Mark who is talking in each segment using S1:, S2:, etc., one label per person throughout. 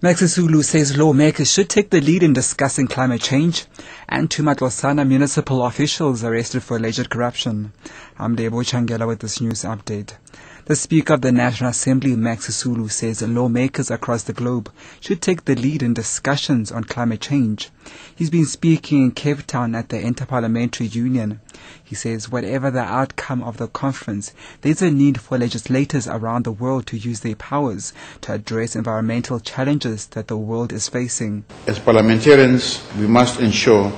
S1: Max Sisulu says lawmakers should take the lead in discussing climate change, and two Matlosana municipal officials arrested for alleged corruption. I'm Debo Changela with this news update. The Speaker of the National Assembly, Max Sisulu, says lawmakers across the globe should take the lead in discussions on climate change. He's been speaking in Cape Town at the Interparliamentary Union. He says whatever the outcome of the conference, there's a need for legislators around the world to use their powers to address environmental challenges that the world is facing.
S2: As parliamentarians, we must ensure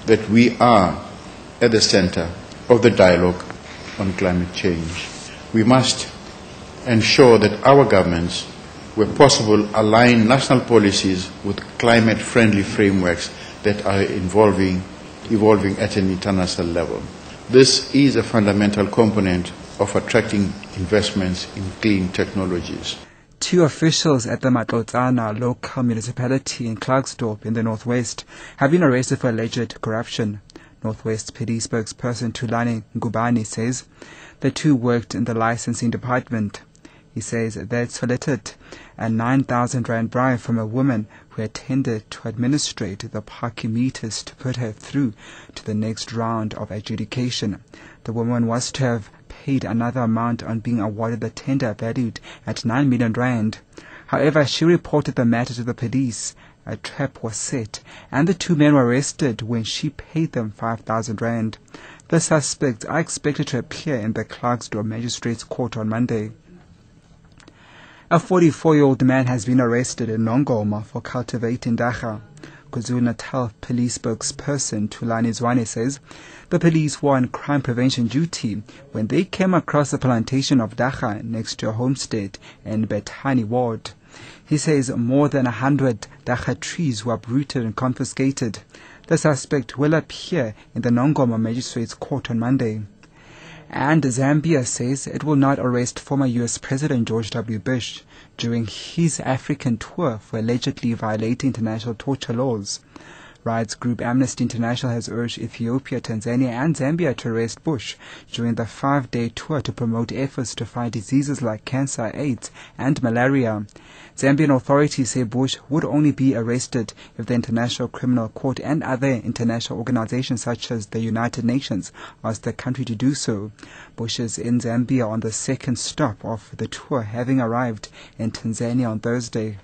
S2: that we are at the center of the dialogue on climate change. We must ensure that our governments, where possible, align national policies with climate-friendly frameworks that are evolving at an international level. This is a fundamental component of attracting investments in clean technologies.
S1: Two officials at the Matlotsana local municipality in Klerksdorp in the northwest have been arrested for alleged corruption. Northwest PD spokesperson Thulani Ngubane says the two worked in the licensing department. He says they had solicited a 9,000 rand bribe from a woman who attended to administrate the parking meters to put her through to the next round of adjudication. The woman was to have paid another amount on being awarded the tender valued at 9 million rand. However, she reported the matter to the police. A trap was set, and the two men were arrested when she paid them 5,000 rand. The suspects are expected to appear in the Klerksdorp Magistrates Court on Monday. A 44-year-old man has been arrested in Nongoma for cultivating dagga. KwaZulu-Natal police spokesperson Thulani Zwane says the police were on crime prevention duty when they came across a plantation of dagga next to a homestead in Bethani ward. He says more than 100 dagga trees were uprooted and confiscated. The suspect will appear in the Nongoma Magistrates Court on Monday. And Zambia says it will not arrest former U.S. President George W. Bush during his African tour for allegedly violating international torture laws. Rights group Amnesty International has urged Ethiopia, Tanzania and Zambia to arrest Bush during the 5-day tour to promote efforts to fight diseases like cancer, AIDS and malaria. Zambian authorities say Bush would only be arrested if the International Criminal Court and other international organizations such as the United Nations ask the country to do so. Bush is in Zambia on the second stop of the tour, having arrived in Tanzania on Thursday.